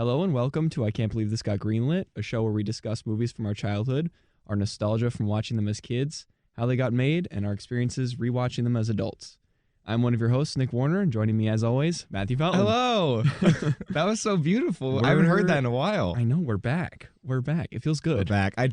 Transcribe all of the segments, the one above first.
Hello and welcome to I Can't Believe This Got Greenlit, a show where we discuss movies from our childhood, our nostalgia from watching them as kids, how they got made, and our experiences rewatching them as adults. I'm one of your hosts, Nick Warner, and joining me as always, Matthew Pelton. Hello. That was so beautiful. I haven't heard that in a while. I know, we're back. We're back. It feels good. We're back. I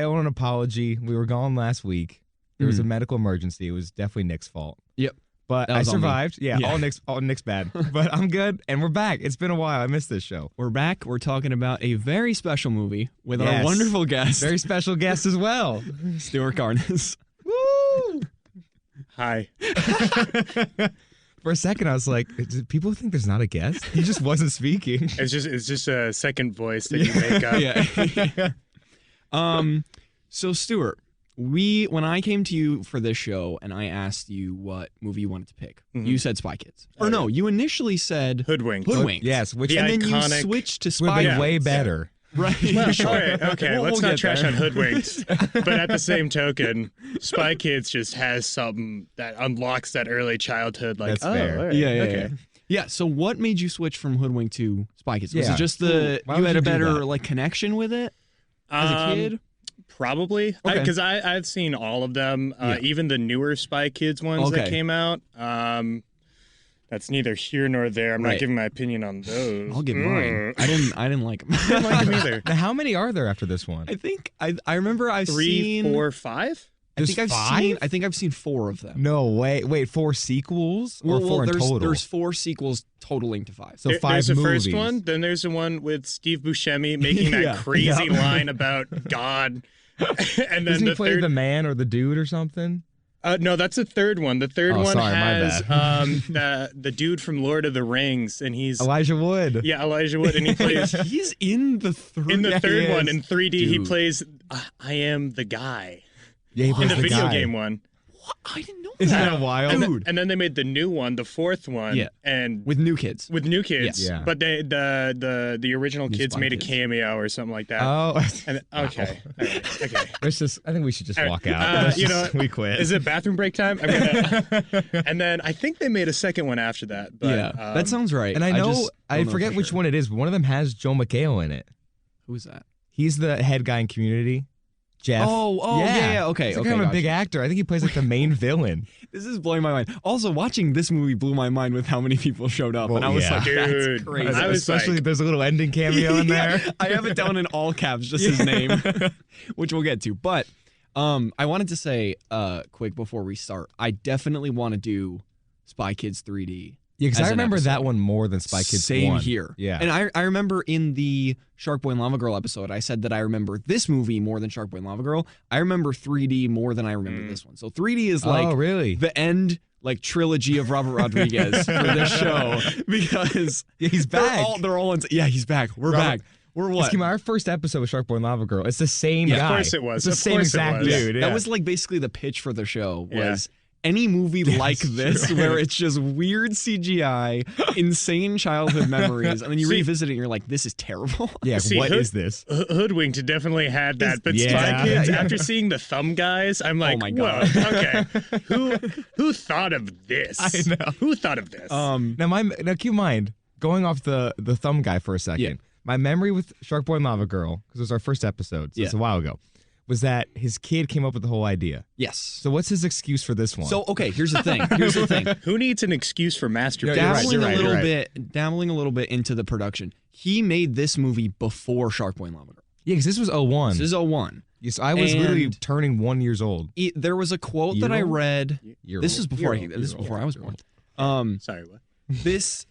owe an apology. We were gone last week. There was a medical emergency. It was definitely Nick's fault. Yep. But I survived. Yeah, all Nick's bad. But I'm good, and we're back. It's been a while. I missed this show. We're back. We're talking about a very special movie with our wonderful guest. Very special guest as well. Stewart Garniss. Woo! Hi. For a second, I was like, do people think there's not a guest? He just wasn't speaking. It's just a second voice that you make up. Yeah. So Stewart, when I came to you for this show and I asked you what movie you wanted to pick, you said Spy Kids. Or no, you initially said Hoodwinked. Yes, and then you iconic switched to Spy Kids. Way better. Right. Well, Sure. okay. We'll Let's not get trash there. on Hoodwinked. But at the same token, Spy Kids just has something that unlocks that early childhood. Like, That's fair. all right, Yeah. okay. Yeah, so what made you switch from Hoodwink to Spy Kids? Was Yeah. it just Why you would had you a do better that? connection with it as a kid? Probably. Okay. Because I've seen all of them, Yeah. even the newer Spy Kids ones that came out. That's neither here nor there. I'm Right. not giving my opinion on those. I'll give mine. I didn't like them. I didn't like them either. Now, how many are there after this one? I think I remember I've 3, seen 4, 5? I think There's I've 5? seen 4 of them. No, wait, 4 sequels or 4 in there's, total? There's 4 sequels totaling to 5. So 5 there's the movies. first one, then there's the one with Steve Buscemi making that Yeah. crazy line about God. And then Doesn't he the play third, the man or the dude or something? no, that's the third one. The third one sorry, my has the dude from Lord of the Rings, and he's Elijah Wood. Elijah Wood, and he plays He's in the third. in the Yeah, third he one is. in 3D. He Dude. plays I am the guy Yeah, he in plays the the video guy. game one. What? I didn't know Isn't that. that wild? Dude. And then they made the new one, the fourth one, Yeah. and With new kids. with new kids. Yeah. But the original New kids Spy made a Kids. cameo or something like that. Oh, And okay. All right. Okay. I think we should just All right. walk out. You know what? We quit. Is it bathroom break time? And then I think they made a second one after that. But, Yeah, that sounds right. And I just I don't know forget for which sure. one it is, but one of them has Joe McHale in it. Who's that? He's the head guy in Community. Jeff. Oh, yeah, okay, He's okay, kind of a gotcha. big actor. I think he plays like the main villain. This is blowing my mind. Also, watching this movie blew my mind with how many people showed up, Well, and I was yeah. like, Dude, "That's crazy." I was Especially like- there's a little ending cameo in there. Yeah, I have it down in all caps, just his name, which we'll get to. But I wanted to say, quick before we start, I definitely want to do Spy Kids 3D. Yeah, because as I an remember that episode. one more than Spy Kids Same 1. here. Yeah. And I remember in the Shark Boy and Lava Girl episode, I said that I remember this movie more than Shark Boy and Lava Girl. I remember 3D more than I remember this one. So 3D is like oh, really? the end trilogy of Robert Rodriguez for this show because Yeah, he's back. They're all yeah, he's back. We're back. We're what? Excuse me, our first episode with Shark Boy and Lava Girl. It's the same Yeah, of guy. course it was. It's the Of same course it exact was. dude. Yeah. That was like basically the pitch for the show was Yeah. any movie like that's this true. where it's just weird CGI, insane childhood memories, and then you See- revisit it and you're like, this is terrible. Yeah, See, what Hood- is this? Hoodwinked definitely had that, but Yeah. Spy Kids. Yeah. After seeing the thumb guys, I'm like, my whoa, God. okay, who thought of this? I know. Who thought of this? Now keep in mind, going off the thumb guy for a second, Yeah. my memory with Shark Boy and Lava Girl, because it was our first episode, so it's a while ago, was that his kid came up with the whole idea. Yes. So what's his excuse for this one? So okay, here's the thing. Here's the thing. Who needs an excuse for masturbation? You're right, Dabbling you're right, a little you're right. bit, dabbling a little bit into the production. He made this movie before Shark Boy and Lava Girl. yeah, because this was 01. This is 01. Yes, I was literally And- turning 1 year old. There was a quote that I Year-old? read. Year This is old. before Year old. this is Year before old. I was Year born. Sorry, what? This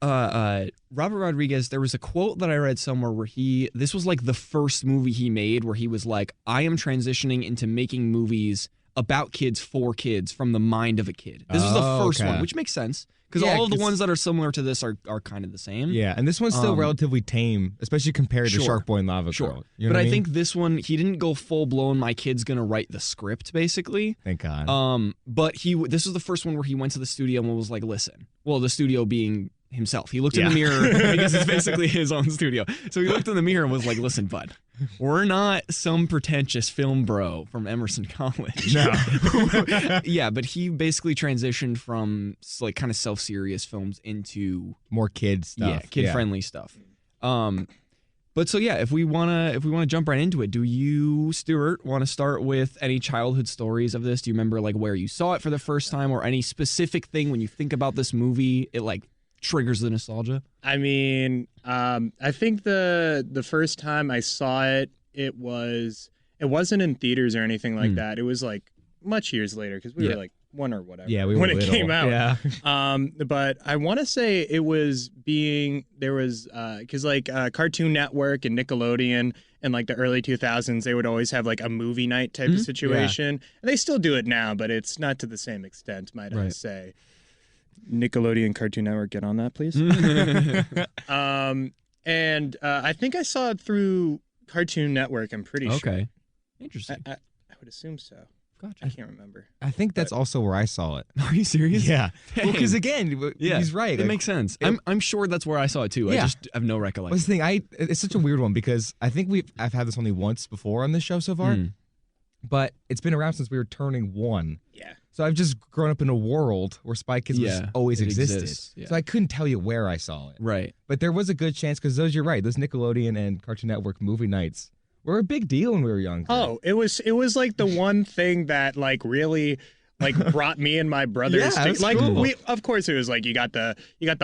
Robert Rodriguez, there was a quote that I read somewhere where this was like the first movie he made where he was like, I am transitioning into making movies about kids for kids from the mind of a kid. This was the Oh, first okay. one, which makes sense because Yeah, all of the 'cause- ones that are similar to this are kind of the same. Yeah, and this one's still relatively tame, especially compared to Sure. Shark Boy and Lava Sure. Girl. You know But what I mean? think this one, he didn't go full blown, my kid's gonna write the script, basically. Thank God. But this was the first one where he went to the studio and was like, listen. Well, the studio being himself. He looked in the mirror because it's basically his own studio. So he looked in the mirror and was like, listen, bud, we're not some pretentious film bro from Emerson College. No. Yeah, but he basically transitioned from like kind of self-serious films into More kid stuff. kid-friendly stuff. But so yeah, if we wanna jump right into it, do you, Stewart, want to start with any childhood stories of this? Do you remember like where you saw it for the first time, or any specific thing when you think about this movie, it like triggers the nostalgia? I mean, I think the first time I saw it, it wasn't in theaters or anything like that. It was like much years later because we were like 1 or whatever. Yeah, we were when little. It came out. Yeah. But I want to say it was because like Cartoon Network and Nickelodeon in like the early 2000s, they would always have like a movie night type of situation. And they still do it now, but it's not to the same extent, might I say. Nickelodeon, Cartoon Network, get on that, please. And I think I saw it through Cartoon Network. I'm pretty sure. Okay, interesting. I would assume so. Gotcha. I can't remember. I think that's also where I saw it. Are you serious? Yeah. Dang. Because again, he's right. It makes sense. I'm sure that's where I saw it too. I just have no recollection. What's the thing? It's such a weird one because I think I've had this only once before on this show so far, but it's been around since we were turning 1. Yeah. So I've just grown up in a world where Spy Kids was always existed. Exists, yeah. So I couldn't tell you where I saw it. Right. But there was a good chance because you're right. Those Nickelodeon and Cartoon Network movie nights were a big deal when we were younger. Oh, it was like the one thing that like really like brought me and my brothers like cool. of course it was like you got the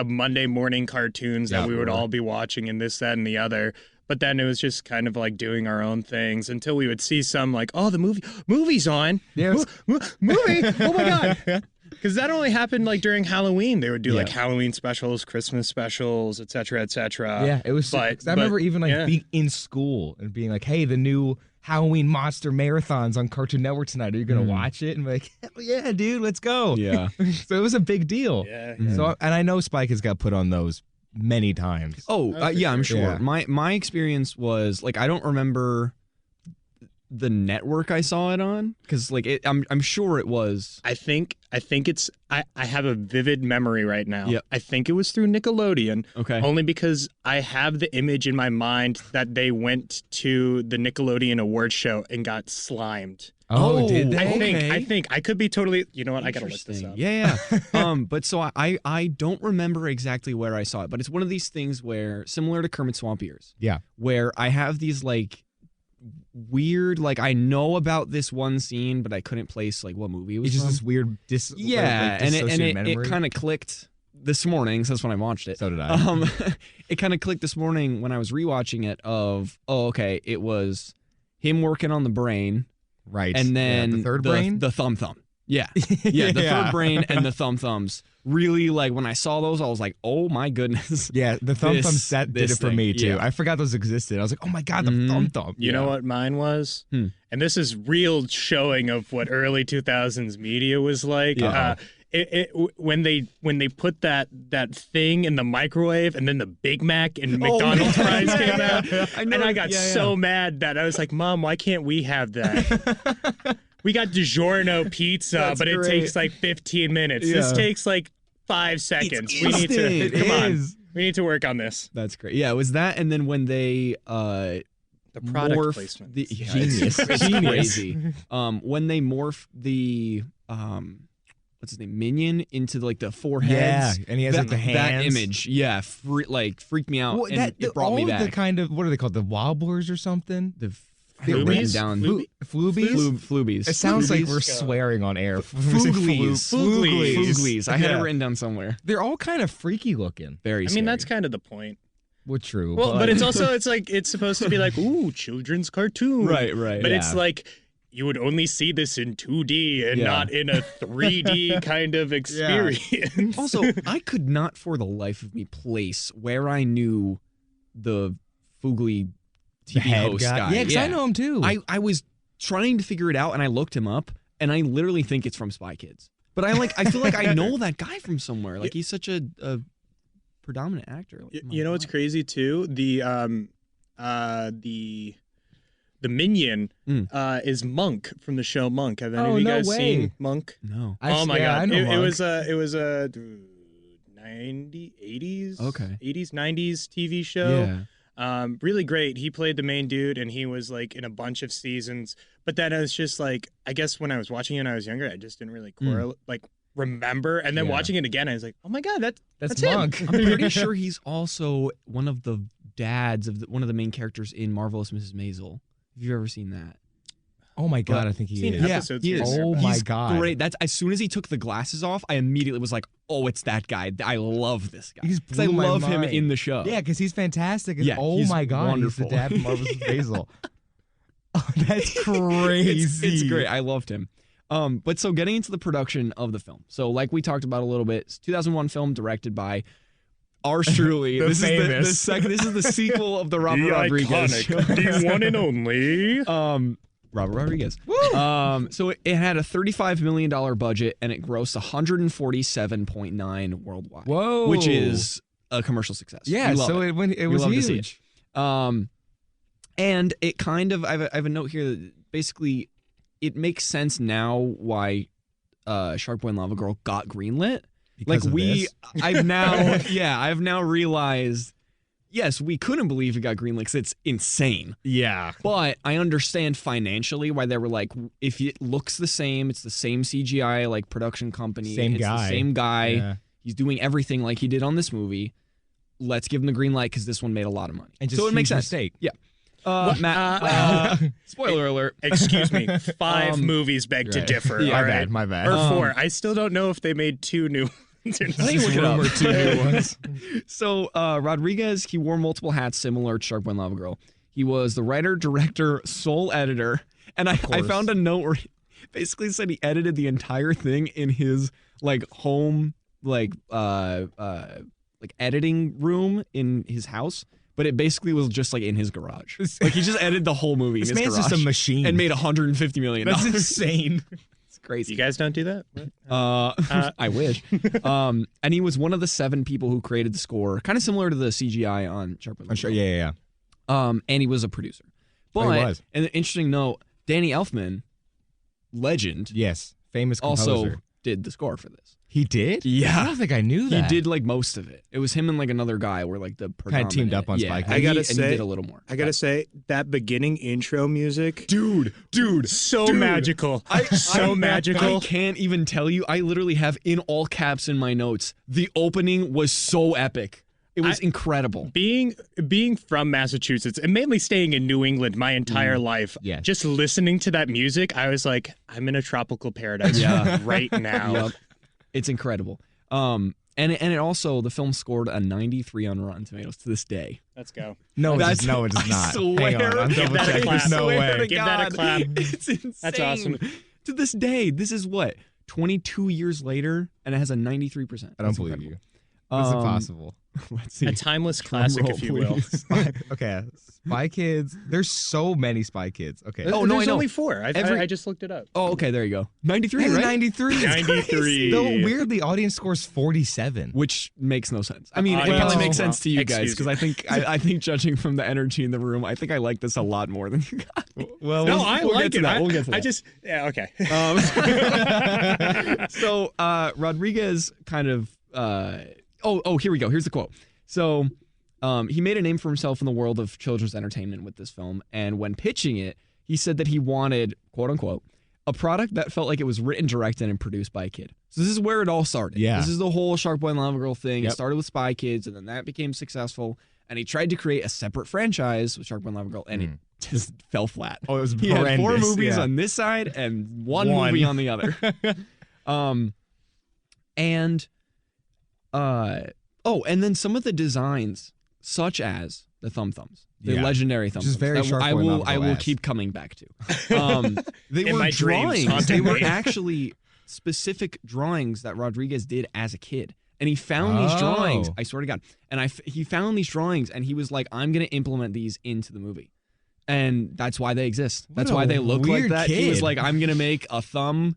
Monday morning cartoons that we would all be watching and this, that, and the other. But then it was just kind of like doing our own things until we would see some like, oh, the movie's on. Yeah, movie. Oh my God. Because that only happened like during Halloween. They would do like Halloween specials, Christmas specials, et cetera, et cetera. Yeah, it was. I remember even like being in school and being like, "Hey, the new Halloween monster marathons on Cartoon Network tonight. Are you gonna watch it?" And be like, "Hell yeah, dude, let's go!" Yeah. So it was a big deal. Yeah. So and I know Spike has got put on those many times. Oh, yeah, I'm sure. Yeah. My experience was like I don't remember the network I saw it on because like I'm sure it was. I think it's I have a vivid memory right now. Yep. I think it was through Nickelodeon. Okay. Only because I have the image in my mind that they went to the Nickelodeon award show and got slimed. Oh, did they? I think I could be totally. You know what? I gotta look this up. Yeah. But so I don't remember exactly where I saw it, but it's one of these things where similar to Kermit Swamp Ears. Yeah. Where I have these like weird, like I know about this one scene, but I couldn't place like what movie it was. It's just from. this weird and it kind of clicked this morning. So that's when I watched it. So did I. It kind of clicked this morning when I was rewatching it. Okay, it was him working on the brain, right? And then the third brain, the thumb. Yeah, the third brain and the thumbs. Really, like when I saw those, I was like, "Oh my goodness!" Yeah, the thumb set did it for me too. Yeah. I forgot those existed. I was like, "Oh my God, the thumb!" You know what mine was? And this is real showing of what early 2000s media was like. Yeah. When they put that thing in the microwave and then the Big Mac and McDonald's fries came out, I got so mad that I was like, "Mom, why can't we have that?" We got DiGiorno pizza, but it takes like 15 minutes. Yeah. This takes like 5 seconds. We need to come on. We need to work on this. That's great. Yeah, it was that, and then when they the product placement, genius, it's crazy. When they morph the what's his name, Minion into like the four heads. Yeah, and he has like the hands. That image, freaked me out. Well, and it brought me back. The kind of, what are they called? The wobblers or something? Flubies? Flubies. It sounds like we're swearing on air. Fooglies. I had it written down somewhere. They're all kind of freaky looking. Very. I mean, that's kind of the point. Well, true. Well, but it's also it's supposed to be like, ooh, children's cartoon. Right. But it's like you would only see this in 2D and not in a 3D kind of experience. Also, I could not for the life of me place where I knew the Foogly TV host guy. Yeah, because I know him too. I was trying to figure it out, and I looked him up, and I literally think it's from Spy Kids. But I feel like I know that guy from somewhere. Like he's such a predominant actor. Like, you know what's crazy too? The Minion is Monk from the show Monk. Have any of you guys seen Monk? No. Oh my God! I know it was a 80s 90s TV show. Yeah. Really great. He played the main dude, and he was like in a bunch of seasons. But then I was just like, I guess when I was watching it when I was younger, I just didn't really remember. And then watching it again, I was like, oh my God, that's Monk. I'm pretty sure he's also one of the dads of one of the main characters in Marvelous Mrs. Maisel. Have you ever seen that? Oh my God, I think he is. Episodes he is. Oh my God. Great. That's as soon as he took the glasses off, I immediately was like, "Oh, it's that guy. I love this guy." Because I love him in the show. Yeah, because he's fantastic. Yeah, oh he's my God, wonderful. he's the dad from Marvelous Mrs. Maisel. Oh, that's crazy. It's great. I loved him. But so getting into the production of the film. So like we talked about a little bit, it's a 2001 film directed by ours truly. The this famous. is the second. This is the sequel of the Robert Rodriguez show. The one and only. Robert Rodriguez. So it had a $35 million budget and it grossed 147.9 worldwide. Whoa. Which is a commercial success. Yeah, so it was huge. And it kind of, I have a note here that basically it makes sense now why Shark Boy and Lava Girl got greenlit. Because of this? I've now realized, yes, we couldn't believe it got greenlit because it's insane. Yeah. But I understand financially why they were like, if it looks the same, it's the same CGI like production company. Same it's guy. The same guy. Yeah. He's doing everything like he did on this movie. Let's give him the green light because this one made a lot of money. And just so it makes sense. Mistake. Yeah. Matt, spoiler alert. Excuse me. 5 movies beg to differ. yeah, all My right? bad, my bad. Or 4. I still don't know if they made 2 new ones. I think look it up. Rumor 2 new ones. So Rodriguez, he wore multiple hats similar to Shark Boy and Lava Girl. He was the writer, director, sole editor, and I found a note where he basically said he edited the entire thing in his like home like editing room in his house. But it basically was just like in his garage. Like he just edited the whole movie in his garage. This man's just a machine. And made $150 million. That's insane. It's crazy. You guys don't do that? I wish. And he was one of the 7 people who created the score, kind of similar to the CGI on Shark Boy. I'm sure. Yeah. And he was a producer. But, he was. and an interesting note, Danny Elfman, legend, Yes. Famous composer. also did the score for this. He did? Yeah. I don't think I knew that. He did like most of it. It was him and like another guy were like the Kinda teamed up on yeah, Spy Kids. I gotta and say- he did a little more. I gotta say, that beginning intro music, dude, so magical. So magical. I can't even tell you. I literally have in all caps in my notes. The opening was so epic. It was incredible. Being from Massachusetts and mainly staying in New England my entire life, Yes. just listening to that music, I was like, I'm in a tropical paradise right now. Yep. It's incredible. And it also, the film scored a 93 on Rotten Tomatoes to this day. Let's go. No, it does I not. swear, Hang on, I'm Give double that a checking. clap. There's no swear way. to Give that a God. clap. It's insane. That's awesome. To this day, this is what, 22 years later, and it has a 93%. I don't believe you. It's impossible. Let's see. A timeless classic, roll, if you will. please. Okay, Spy Kids. There's so many Spy Kids. Okay. Oh, no, I There's know. only 4. I just looked it up. Oh, okay, there you go. 93, Hey, right? 93. 93. Though weirdly, audience scores 47. Which makes no sense. I mean, it Well, probably makes sense to you guys excuse because I think judging from the energy in the room, I think I like this a lot more than you guys. Well, No, we'll- I we'll like get to it. that. We'll get to that. I just, yeah, okay. So Rodriguez kind of here we go. Here's the quote. So he made a name for himself in the world of children's entertainment with this film, and when pitching it, he said that he wanted, quote unquote, a product that felt like it was written, directed, and produced by a kid. So this is where it all started. Yeah. This is the whole Shark Boy and Lava Girl thing. Yep. It started with Spy Kids, and then that became successful. And he tried to create a separate franchise with Shark Boy and Lava Girl, and it just fell flat. Oh, it was He had 4 horrendous, movies yeah. on this side and one movie on the other. And then some of the designs, such as the thumbs, the Yeah. legendary thumbs, Which is very that Shark I Boy and will Lava I Girl will esque. keep coming back to. They In were my dreams, drawings. haunting They were me. actually specific drawings that Rodriguez did as a kid. And he found these drawings, Oh. I swear to God. And he found these drawings and he was like, I'm going to implement these into the movie. And that's why they exist. That's What why a they look like weird that. He was kid. like, I'm going to make a thumb,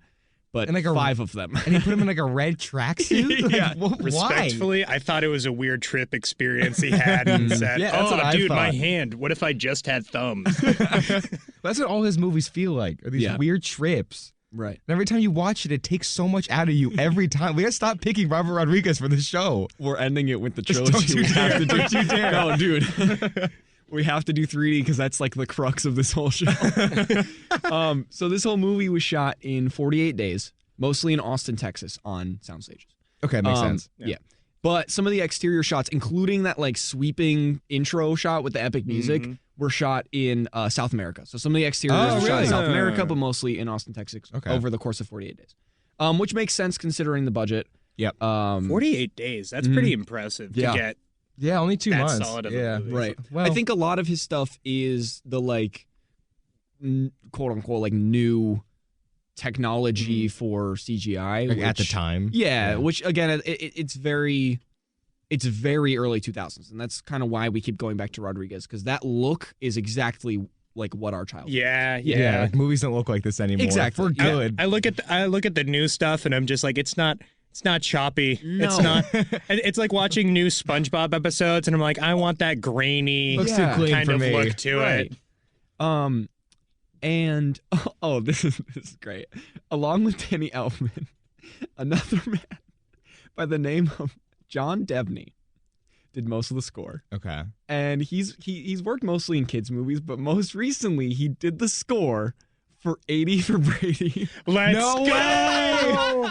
but And like a- 5 of them. And he put him in like a red tracksuit? Like, Yeah. why? Respectfully, I thought it was a weird trip experience he had and said, Yeah, that's what I dude, my thought. hand, what if I just had thumbs? That's what all his movies feel like. Are these Yeah. weird trips. Right. And every time you watch it, it takes so much out of you every time. We gotta stop picking Robert Rodriguez for this show. We're ending it with the Just trilogy. don't you We have dare. to do- Don't you dare. No, dude. We have to do 3D because that's like the crux of this whole show. So this whole movie was shot in 48 days, mostly in Austin, Texas, on sound stages. Okay, makes sense. Yeah. But some of the exterior shots, including that like sweeping intro shot with the epic music, were shot in South America. So some of the exteriors were shot in South America, but mostly in Austin, Texas, over the course of 48 days. Which makes sense considering the budget. Yep. 48 days. That's pretty impressive to get. Yeah, only 2 months. Solid of a movie. Right. Well, I think a lot of his stuff is the like quote unquote like new technology for CGI like at the time. Yeah, which again it's very early 2000s, and that's kind of why we keep going back to Rodriguez, because that look is exactly like what our child. Yeah. Like, movies don't look like this anymore. Exactly. For good. I look at the new stuff and I'm just like, it's not choppy. No. It's not. It's like watching new SpongeBob episodes, and I'm like, I want that grainy Looks too clean kind for of me. look to it. And this is great. Along with Danny Elfman, another man by the name of John Debney did most of the score. Okay. And he's worked mostly in kids movies, but most recently he did the score for 80 for Brady. Let's No go! way!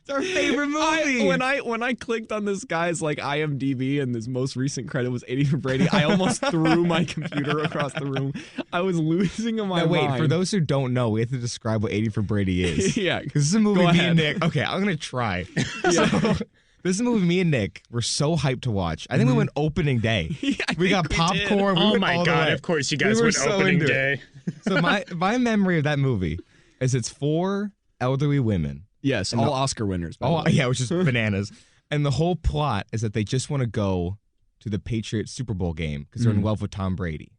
It's our favorite movie. When I clicked on this guy's like IMDb and his most recent credit was 80 for Brady, I almost threw my computer across the room. I was losing my mind. Wait, for those who don't know, we have to describe what 80 for Brady is. Yeah. Because this is a movie Go me ahead. and Nick. Okay, I'm going to try. So, this is a movie me and Nick were so hyped to watch. I think we went opening day. We got popcorn. We Oh went my all the god! way. Of course, you We guys were went so opening into it. day. So my memory of that movie is it's 4 elderly women. Yes, all Oscar winners. By the way. Yeah, which is bananas. And the whole plot is that they just want to go to the Patriots Super Bowl game because they're in love with Tom Brady.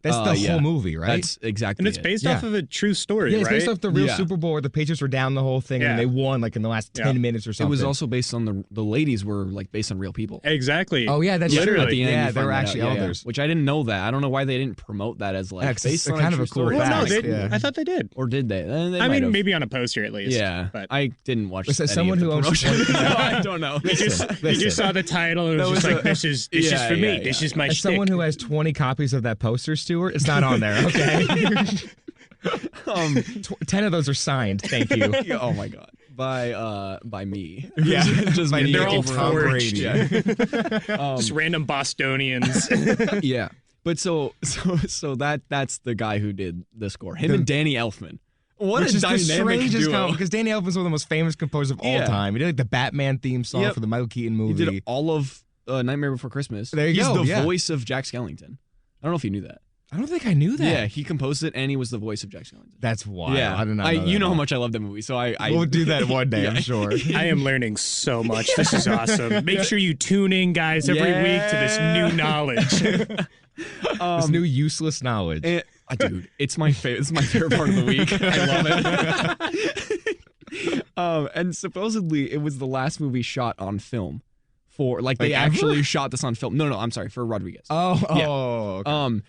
That's the whole movie, right? That's exactly And it's it. based off of a true story, Yeah, it's right? based off the real Yeah. Super Bowl where the Patriots were down the whole thing and they won like in the last 10 minutes or It something. was also based on the ladies were like based on real people. Exactly. Oh yeah, that's Literally. true. At the end, yeah, you they were find that actually out. Yeah, elders. which I didn't know that. I don't know why they didn't promote that as like Yeah, 'cause based it's on kind a of a true cool story. Well, no, fact. they, Yeah. I thought they did. Or did they? They I might mean, have. maybe on a poster at least. Yeah, but I didn't watch. Was that any someone of the who owns promotion. 20 No, I don't know. you just saw the title and it was just like, this is for me. This is my As shtick. someone who has 20 copies of that poster, Stewart, it's not on there. Okay. 10 of those are signed. Thank you. Oh my god. By me. Yeah. Just By me. They're all Nick and Tom forged. Brady. Yeah. Just random Bostonians. Yeah. But so that's the guy who did the score. Him and Danny Elfman. What Which a is the dynamic strangest duo. because Danny Elfman's one of the most famous composers of all Yeah. time. He did like the Batman theme song for the Michael Keaton He movie. did all of Nightmare Before Christmas. There you He's go, the yeah. voice of Jack Skellington. I don't know if you knew that. I don't think I knew that. Yeah, he composed it and he was the voice of Jack Skellington. That's wild. Yeah, I did not know that you know at how all. much I love that movie, so I We'll do that one day, Yeah. I'm sure. I am learning so much. This is awesome. Make sure you tune in, guys, every week to this new knowledge. This new useless knowledge. Dude, it's my favorite. It's my favorite part of the week. I love it. And supposedly it was the last movie shot on film. For like they Like, actually ever? shot this on film. No, I'm sorry, for Rodriguez. Oh, okay.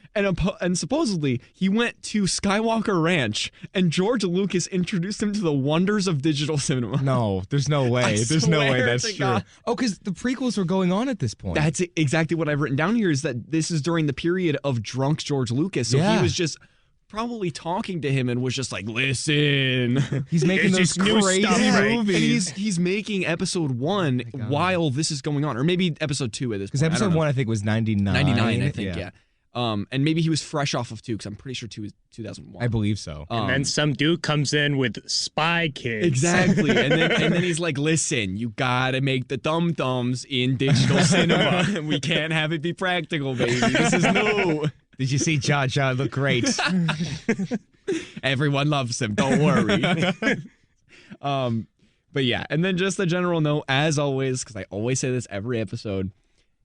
And supposedly he went to Skywalker Ranch and George Lucas introduced him to the wonders of digital cinema. No, there's no way. There's no way swear that's to true. God. Oh, because the prequels were going on at this point. That's exactly what I've written down here, is that this is during the period of drunk George Lucas. So Yeah. he was just probably talking to him and was just like, listen. He's making It's those just new crazy stuff, right? movies. And he's making episode 1 while this is going on. Or maybe episode 2 at this point. Because I don't episode know. 1, I think, was 99. 99, I think, yeah. And maybe he was fresh off of 2, because I'm pretty sure 2 is 2001. I believe so. And then some dude comes in with Spy Kids. Exactly. and then he's like, listen, you gotta make the thumbs in digital cinema. We can't have it be practical, baby. This is new. Did you see Jar Jar look great? Everyone loves him. Don't worry. But yeah, and then just a general note, as always, because I always say this every episode,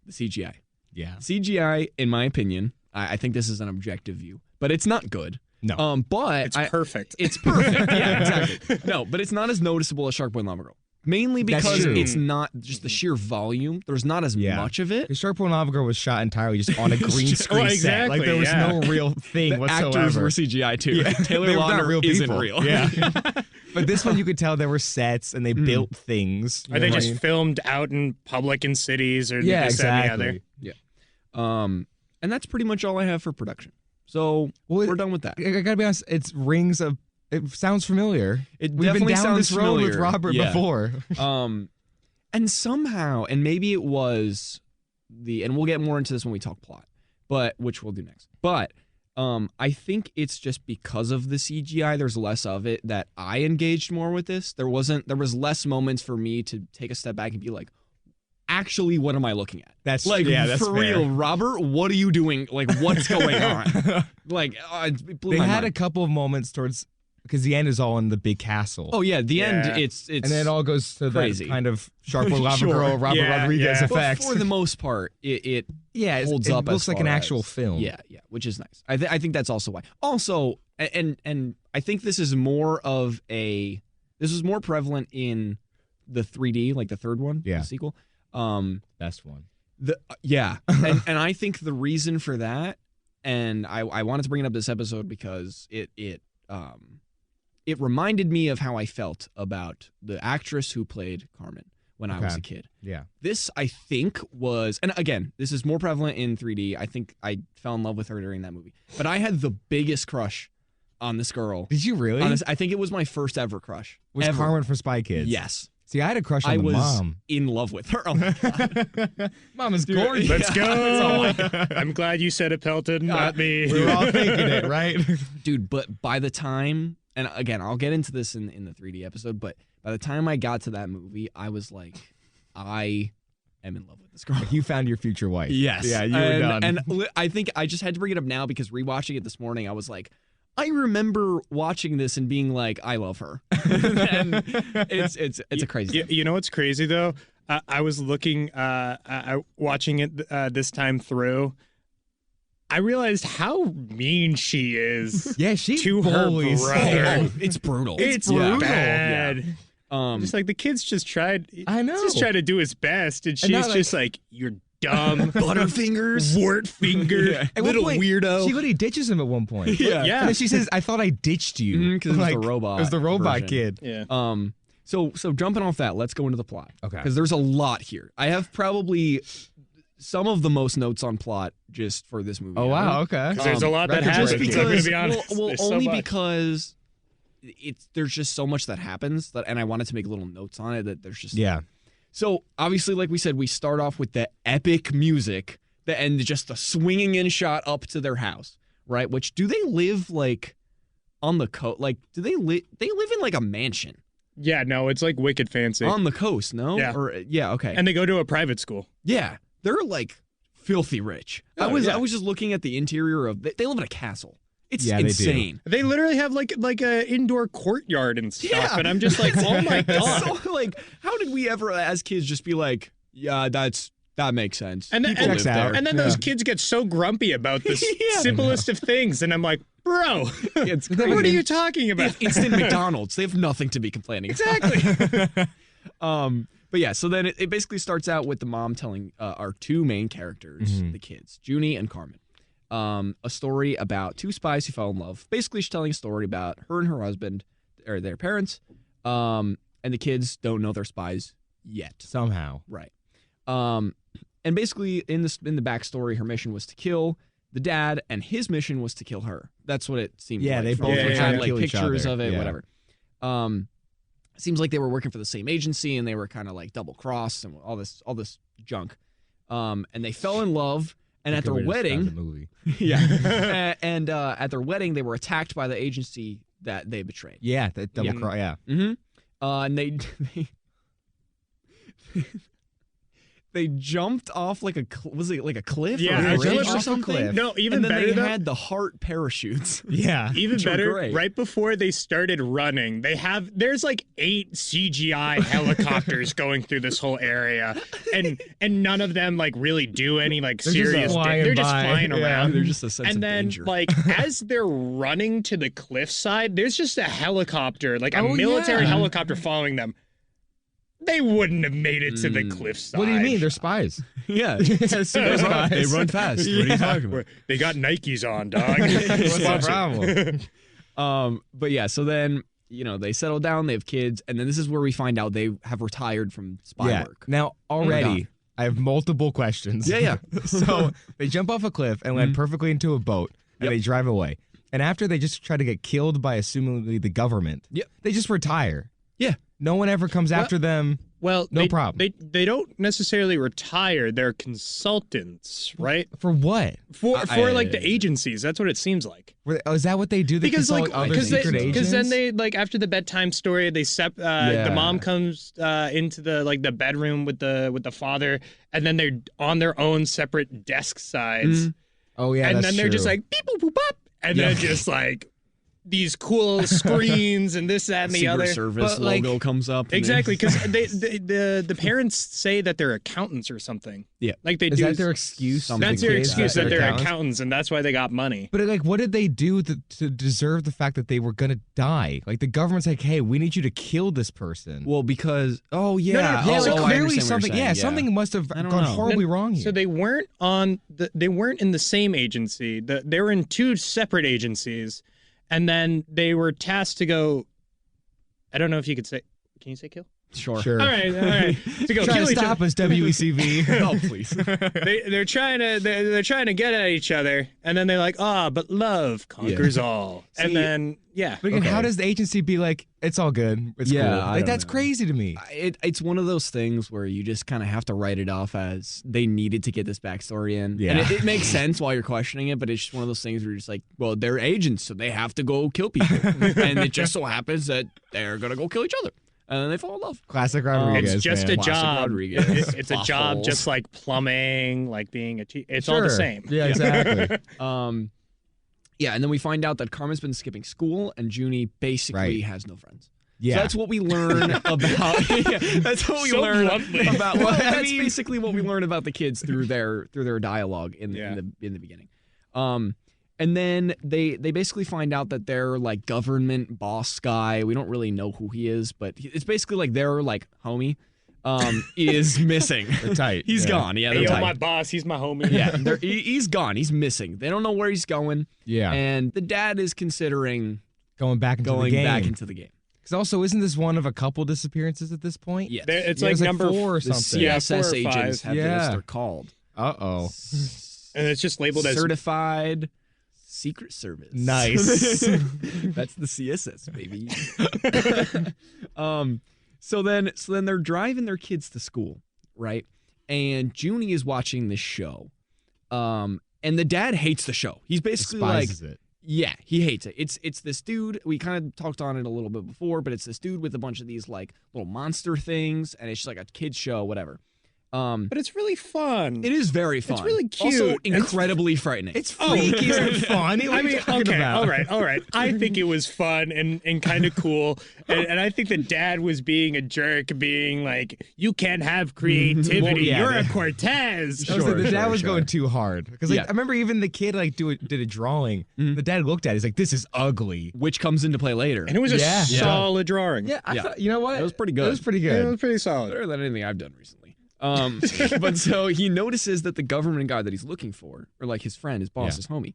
the CGI. Yeah. CGI, in my opinion, I think this is an objective view, but it's not good. No. But It's perfect. It's perfect. Yeah, exactly. No, but it's not as noticeable as Shark Boy and Lava Girl. Mainly That's because true. it's not just the sheer volume. There's not as much of it. Because Shark Boy and Lava Girl was shot entirely just on a green screen set. exactly, Like, there was yeah. no real thing The whatsoever. actors were CGI too. Yeah. Taylor They were not Lautner real isn't people. real. Yeah. But this one, you could tell there were sets and they built things. Are they just filmed out in public in cities or Yeah, this, that, and the exactly. other? And that's pretty much all I have for production. So we're done with that. I gotta be honest, it sounds familiar. It We've been definitely down sounds this road with familiar. Robert Yeah. before. And somehow, and maybe it was and we'll get more into this when we talk plot, which we'll do next. But I think it's just because of the CGI, there's less of it that I engaged more with this. There was less moments for me to take a step back and be like, actually, what am I looking at? That's like, that's for fair. real, Robert, what are you doing? Like, what's going on? Like, it blew They my had mind. a couple of moments towards, because the end is all in the big castle. Oh yeah, the end. It's and then it all goes to crazy. the kind of Sharper Lava Sure. Girl, Robert Rodriguez yeah. effect. But for the most part, it holds it up. looks as like an far actual as- film. Yeah, which is nice. I think that's also why. Also, and I think this is more prevalent in the 3D, like the third one, Yeah. the sequel. Best one. And I think the reason for that, and I wanted to bring it up this episode because it reminded me of how I felt about the actress who played Carmen when I was a kid. Yeah. This, I think, was, and again, this is more prevalent in 3D. I think I fell in love with her during that movie. But I had the biggest crush on this girl. Did you really? I think it was my first ever crush. Was ever. Carmen from Spy Kids? Yes. See, I had a crush on I the was mom. in love with her. Oh my God. Mom is gorgeous. Let's go. I'm glad you said it, Pelton, not me. We were all thinking it, right? Dude, but by the time, and again, I'll get into this in the 3D episode, but by the time I got to that movie, I was like, I am in love with this girl. You found your future wife. Yes. Yeah, you were done. And I think I just had to bring it up now because rewatching it this morning, I was like, I remember watching this and being like, I love her. And it's a crazy thing. You know what's crazy though? I was looking, watching it this time through. I realized how mean she is. Yeah, she to her bullies. brother. Oh, it's brutal. It's brutal. bad. Yeah. Just like the kid's just tried. I know. Just tried to do his best, and she's not like- just like, "You're dumb, Butterfingers. wart finger, Yeah. At one little point, weirdo." She literally ditches him at one point. Yeah. Yeah. And then she says, I thought I ditched you. Because it was the robot. It was the robot version. kid. Yeah. So jumping off that, let's go into the plot. Okay. Because there's a lot here. I have probably some of the most notes on plot just for this movie. Oh, wow. Okay. There's a lot that record happens. breaking. I'm gonna Because, be honest. well, There's so only much. because there's just so much that happens and I wanted to make little notes on it that there's just Yeah. So obviously, like we said, we start off with the epic music and just the swinging in shot up to their house, right? Which do they live like on the coast? Like, do they live? They live in like a mansion Yeah, no, it's like wicked fancy. on the coast, no? Yeah. Okay. And they go to a private school. Yeah, they're like filthy rich. Oh, I was yeah. just looking at the interior of. They live in a castle. It's Yeah, they do. insane. They literally have like a indoor courtyard and stuff. Yeah. And I'm just like, oh my god. So like, how did we ever, as kids, just be like, yeah, that makes sense. And then, People and, live checks out. there. and then those kids get so grumpy about the Yeah. simplest of things, and I'm like, bro, It's what are you talking They about? have instant McDonald's. They have nothing to be complaining about. Exactly. But yeah, so then it basically starts out with the mom telling our two main characters, the kids, Junie and Carmen, a story about two spies who fell in love. Basically, she's telling a story about her and her husband, or their parents, and the kids don't know they're spies yet. Somehow. Right. And basically, in the backstory, her mission was to kill the dad, and his mission was to kill her. That's what it seemed Yeah, like. they from both what were we trying had, to like kill each pictures other. of it, Yeah. whatever. Seems like they were working for the same agency, and they were kind of like double crossed and all this junk. And they fell in love, and at their Good way to describe wedding, the movie. yeah, and at their wedding, they were attacked by the agency that they betrayed. Yeah, that double Yeah. cross. Yeah. Mm-hmm. And they jumped off like was it like a cliff? Yeah, or I a jumped bridge or off a something? cliff. No, even and then better they though. had the heart parachutes. Yeah. Even Which were better, great. right before they started running, there's like 8 CGI helicopters going through this whole area, and none of them like really do any like They're just serious. flying They're just by. flying Yeah. around. They're just a sense And of then, danger. like, as they're running to the cliffside, there's just a helicopter, like a Oh, military yeah. helicopter following them. They wouldn't have made it to the cliffside. What do you mean? They're spies. yeah, Super spies. they run fast. What are you talking about? They got Nikes on, dog. What's the Sponsored. problem? But yeah, so then they settle down, they have kids, and then this is where we find out they have retired from spy Yeah. work. Now, already, I have multiple questions. Yeah. So they jump off a cliff and land perfectly into a boat, and Yep. they drive away. And after they just try to get killed by assumingly the government, Yep. they just retire. Yeah. No one ever comes after them. Well, No problem. They don't necessarily retire. They're consultants, right? For what? For like the agencies. That's what it seems like. Is that what they do? They consult other secret agents? Because then they like after the bedtime story, the mom comes into the bedroom with the father, and then they're on their own separate desk sides. Oh yeah, and that's then they're true. just like beep boop boop bop, and then just like these cool screens and this, that, and the Secret other. Service logo comes up. Exactly, because the parents say that they're accountants or something. Yeah, like they Is do. that their excuse? That's their excuse that they're accountants, and that's why they got money. But like, what did they do to deserve the fact that they were gonna die? Like the government's like, hey, we need you to kill this person. Well, because so I clearly understand something. what you're saying, Something must have don't gone know. horribly wrong here. So they weren't in the same agency. They were in two separate agencies, and then they were tasked to go. I don't know if you could say. Can you say kill? Sure. All right. To go Try kill to each stop other. us, WECV. Oh, please. They're trying to get at each other, and then they're like, but love conquers all. And then But again, how does the agency be like, it's all good, it's cool? Like that's crazy to me. It's one of those things where you just kind of have to write it off as they needed to get this backstory in. Yeah. And it makes sense while you're questioning it, but it's just one of those things where you're just like, well, they're agents, so they have to go kill people. And it just so happens that they're going to go kill each other. And then they fall in love. Classic Rodriguez. It's just man. a job. Rodriguez. It's a job, just like plumbing, like being a teacher. It's Sure. all the same. Yeah, exactly. Yeah, and then we find out that Carmen's been skipping school, and Junie basically has no friends. Yeah. So that's what we learn about. That's what we So learn bluntly. about. Well, that's basically what we learn about the kids through their dialogue in the beginning. And then they basically find out that their like government boss guy, we don't really know who he is, but it's basically like their like homie is missing. They're tight. He's gone. Yeah, they're Hey, tight. my boss, he's my homie. Yeah, he's gone. He's missing. They don't know where he's going. Yeah. And the dad is considering Going back into going the game. back into the game. Because also, isn't this one of a couple disappearances at this point? Yes. It's Yeah, like it's number 4 or The something. CSS 4 or 5 agents have Yeah. this. They're called Uh-oh. and it's just labeled as Certified Secret Service. Nice. That's the CSS, baby. So then they're driving their kids to school, right? And Junie is watching this show. And the dad hates the show. He's basically Despises like, it. yeah, he hates it. It's this dude. We kind of talked on it a little bit before, but it's this dude with a bunch of these like little monster things, and it's just like a kid's show, whatever. but it's really fun. It is very fun. It's really cute. Also incredibly frightening. It's freaky and fun. What are you talking about? all right. I think it was fun and kind of cool. And I think the dad was being a jerk, being like, you can't have creativity. Well, yeah, You're a that- Cortez. The dad was going too hard. Because Yeah. I remember even the kid did a drawing. The dad looked at it. He's like, this is ugly. which comes into play later. And it was a Yeah. solid drawing. Yeah, I Yeah. thought, you know what? It was pretty good. It was pretty Yeah, it good. was pretty solid. Better than anything I've done recently. But so he notices that the government guy that he's looking for, or like his friend, his boss, his homie,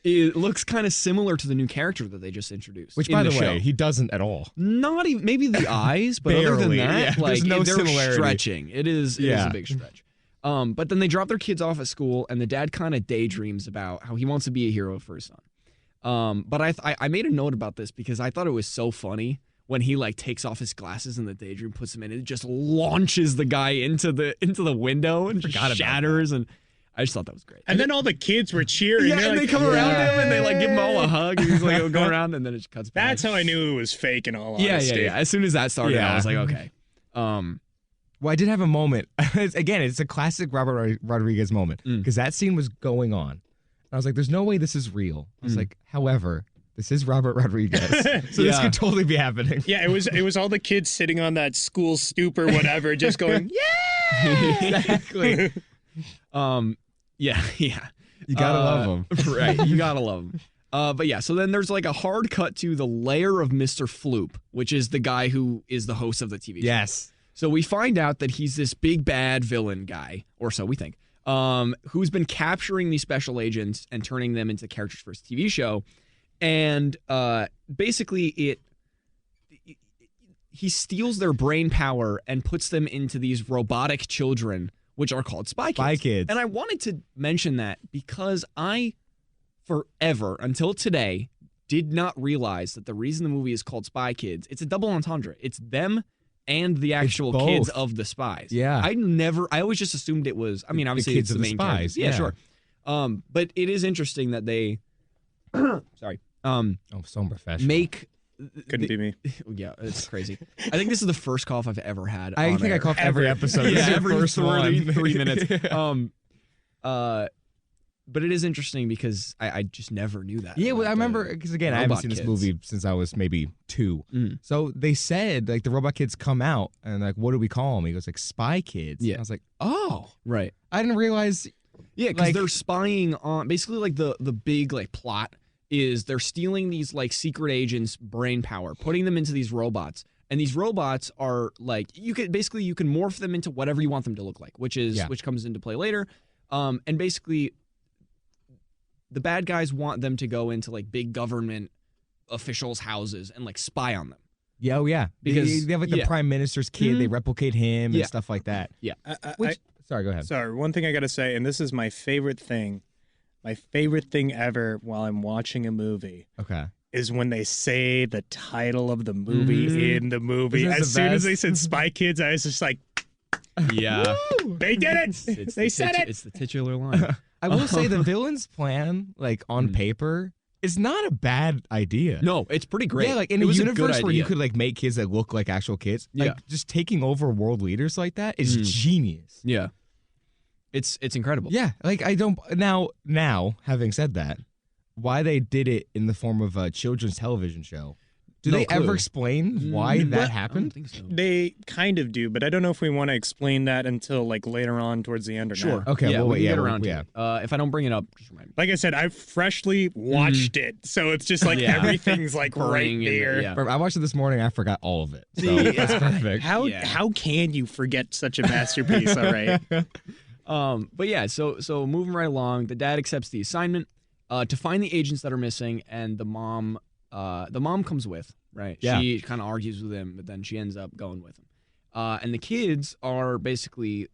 it looks kind of similar to the new character that they just introduced. Which, in by the show. way, he doesn't at all. Not even maybe the eyes, but other than Barely, that, yeah. like There's no they're similarity. stretching. It is Yeah. a big stretch. But then they drop their kids off at school, and the dad kind of daydreams about how he wants to be a hero for his son. But I made a note about this because I thought it was so funny when he like takes off his glasses in the daydream, puts them in, and it just launches the guy into the window and Forgot about shatters. And I just thought that was great. And then all the kids were cheering. Yeah, They're and like, they come around him and they like give him all a "Yay!" hug. And he's like going around, and then it just cuts back. That's how I knew it was fake in all Yeah, honesty. yeah. As soon as that started, Yeah. I was like, okay. Well, I did have a moment. Again, it's a classic Robert Rodriguez moment. Because that scene was going on. And I was like, there's no way this is real. I was like, however, this is Robert Rodriguez. So this could totally be happening. Yeah, it was all the kids sitting on that school stoop or whatever, just going, yeah. Exactly. Yeah. You gotta love him. Right, you gotta love him. But yeah, so then there's like a hard cut to the lair of Mr. Floop, which is the guy who is the host of the TV show. Yes. So we find out that he's this big bad villain guy, or so we think, who's been capturing these special agents and turning them into characters for his TV show. And basically he steals their brain power and puts them into these robotic children, which are called spy kids. Spy kids. And I wanted to mention that because I, forever, until today, did not realize that the reason the movie is called Spy Kids, it's a double entendre. It's them and the actual both. kids of the spies. Yeah. I always just assumed it was, I mean, obviously kids it's of the the main spies, characters. Yeah, sure. But it is interesting that they, sorry, Oh, so professional. make. Couldn't be me. Yeah, it's crazy. I think this is the first cough I've ever had. I on think air. I cough every episode. This Yeah, is your every first 3 minutes. one. But it is interesting because I just never knew that. Yeah, well, about I remember the because again, I haven't robot seen this kids. movie since I was maybe 2. Mm. So they said like the robot kids come out and like, what do we call them? He goes like spy kids. Yeah. I was like, oh, Right. I didn't realize. Yeah, because Like- they're spying on basically like the big like plot is they're stealing these like secret agents' brain power, putting them into these robots. And these robots are like you can morph them into whatever you want them to look like, which comes into play later. And basically the bad guys want them to go into like big government officials' houses and like spy on them. Yeah, oh yeah, Because- they have like the yeah. prime minister's kid. They replicate him Yeah. and stuff like that. Which, Sorry, go ahead. sorry, one thing I gotta say, and this is my favorite thing ever while I'm watching a movie. Okay. Is when they say the title of the movie in the movie. Isn't it As the soon as best? they said Spy Kids, I was just like, Yeah. they did it! They said it! It's the titular line. I will say the villain's plan, like on paper, is not a bad idea. No, it's pretty great. Yeah, like in It a was a good universe where you idea. could like make kids that look like actual kids, Yeah. like just taking over world leaders like that is genius. Yeah. It's incredible. Yeah, like I don't now having said that, why they did it in the form of a children's television show? Do No they clue. ever explain why that I don't happened? think so. They kind of do, but I don't know if we want to explain that until like later on towards the end or Sure. not. Okay, Yeah, well, we can yeah, get well, around to yeah. it. If I don't bring it up, just remind me. Like I said, I freshly watched it, so it's just like Yeah. everything's like right Burning in there. yeah. I watched it this morning. I forgot all of it. So that's perfect. How can you forget such a masterpiece? All right. But yeah, so moving right along, the dad accepts the assignment to find the agents that are missing, and the mom comes with, right? Yeah. She kind of argues with him, but then she ends up going with him. And the kids are basically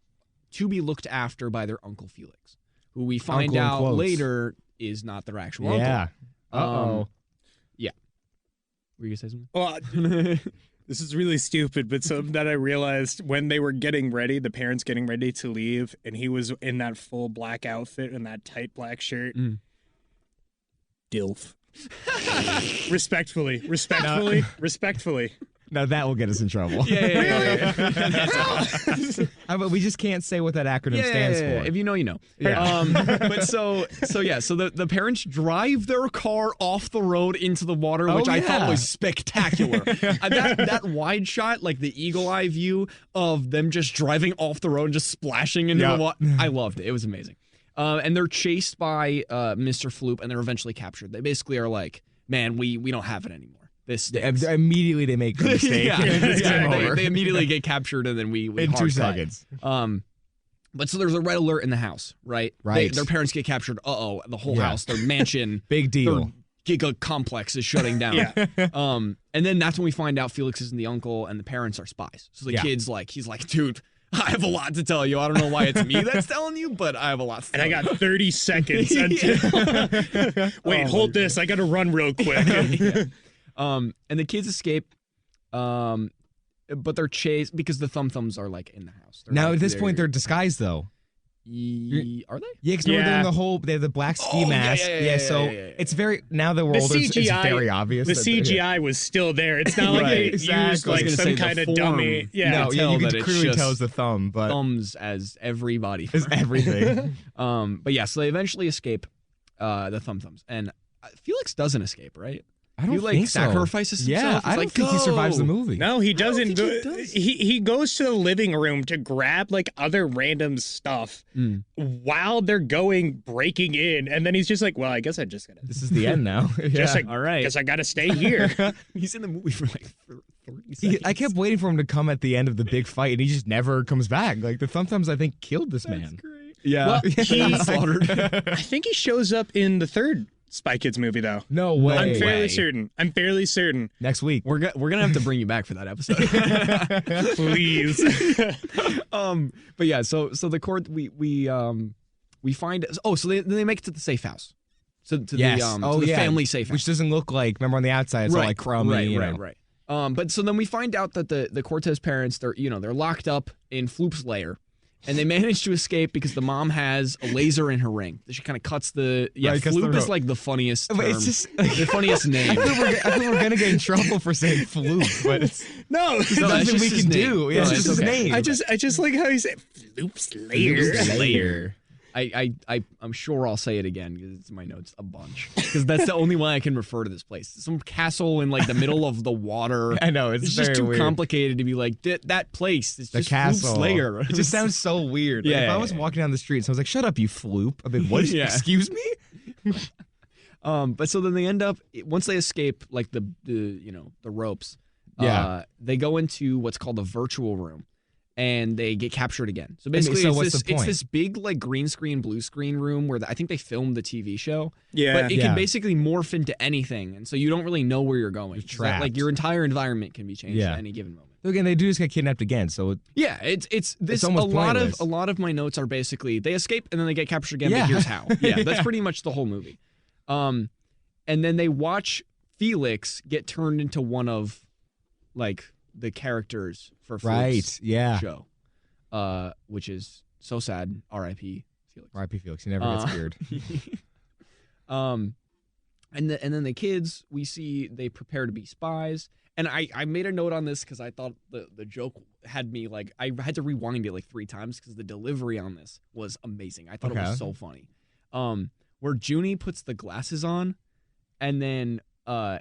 to be looked after by their Uncle Felix, who we find Uncle in out quotes. later is not their actual Yeah. uncle. Yeah. Were you gonna say Well, something? this is really stupid, but something that I realized when they were getting ready, the parents getting ready to leave, and he was in that full black outfit and that tight black shirt. Mm. Dilf. Respectfully. Now that will get us in trouble. Yeah. How about we just can't say what that acronym stands for? If you know, you know. Yeah. But so the parents drive their car off the road into the water, which I thought yeah. was spectacular. That wide shot, like the eagle eye view of them just driving off the road and just splashing into the water. I loved it. It was amazing. And they're chased by Mr. Floop, and they're eventually captured. They basically are like, man, we don't have it anymore. This stinks. Immediately they make a mistake. It's game over. They immediately get captured, and then we in hard 2 cut. seconds. But so there's a red alert in the house, right? Right. Their parents get captured. The whole house, their mansion, Big deal. their giga complex is shutting down. And then that's when we find out Felix isn't the uncle, and the parents are spies. So the kid's like, he's like, dude, I have a lot to tell you. I don't know why it's me that's telling you, but I have a lot to tell And you. I got 30 seconds until. Wait, hold this. I got to run real quick. And the kids escape. But they're chased because the Thum-Thums are like in the house. They're Now like, at this point they're disguised though. are they? Yeah, because they're in the whole. They have the black ski mask. So it's very now that we're The older. It's very obvious. The that they're- CGI was still there. It's not like they used Exactly. I was like gonna some say the kind of form. dummy. Yeah. No, tell you that can it's clearly just tell it's the thumb, but Thumbs as everybody. it's everything. But yeah, so they eventually escape the Thum-Thums, and Felix doesn't escape, right? I don't he like think so. sacrifices himself. Yeah, He's I don't like, think he survives the "Go!" movie. No, he doesn't. think he does. He goes to the living room to grab like other random stuff while they're breaking in, and then he's just like, "Well, I guess I just gotta, This is the end now. just like, All right. guess I gotta stay here." He's in the movie for like 30 seconds. I kept waiting for him to come at the end of the big fight, and he just never comes back. Like the Thum-Thums, I think, killed this man. Great. Yeah. Well, he slaughtered. I think he shows up in the third Spy Kids movie, though. No way. I'm fairly way. certain. I'm fairly certain. Next week. We're gonna have to bring you back for that episode. Please. But yeah, so the court we find so they make it to the safe house. So to Yes. the family safe house. Which doesn't look like. Remember on the outside, it's all like crummy. Right, you right, know. right. But so then we find out that the Cortez parents, they're locked up in Floop's lair. And they manage to escape because the mom has a laser in her ring. She kind of cuts the... Yeah, Right, Floop is like the funniest term. It's just... the funniest name. I think we're going to get in trouble for saying Floop, but it's... No, There's nothing we can do. Yeah, No, it's just his okay. name. I just like how he said Floop's lair. Layer. I'm sure I'll say it again because it's in my notes a bunch. Because that's the only way I can refer to this place. Some castle in like the middle of the water. I know, it's just very too weird. complicated to be like, that place. It's The just castle. Floop's lair. It just sounds so weird. Like, if I was walking down the street and someone was like, shut up, you Floop. I'd be like, what? Yeah. Excuse me? But so then they end up, once they escape like the ropes, they go into what's called the virtual room. And they get captured again. So basically, so it's, what's the point? it's this big like green screen, blue screen room where I think they filmed the TV show. Yeah. But it can basically morph into anything, and so you don't really know where you're going. You're 'Cause trapped. like your entire environment can be changed at any given moment. So again, they do just get kidnapped again. So Yeah, it's almost pointless. a lot of my notes are basically they escape and then they get captured again. But Yeah. here's how. Yeah, that's pretty much the whole movie. And then they watch Felix get turned into one of like the characters for Floop's show. Which is so sad. R.I.P. Felix. R.I.P. Felix. He never gets cured. And then the kids, we see they prepare to be spies. And I made a note on this because I thought the joke had me like I had to rewind it like 3 times because the delivery on this was amazing. I thought it was so funny. Where Junie puts the glasses on, and then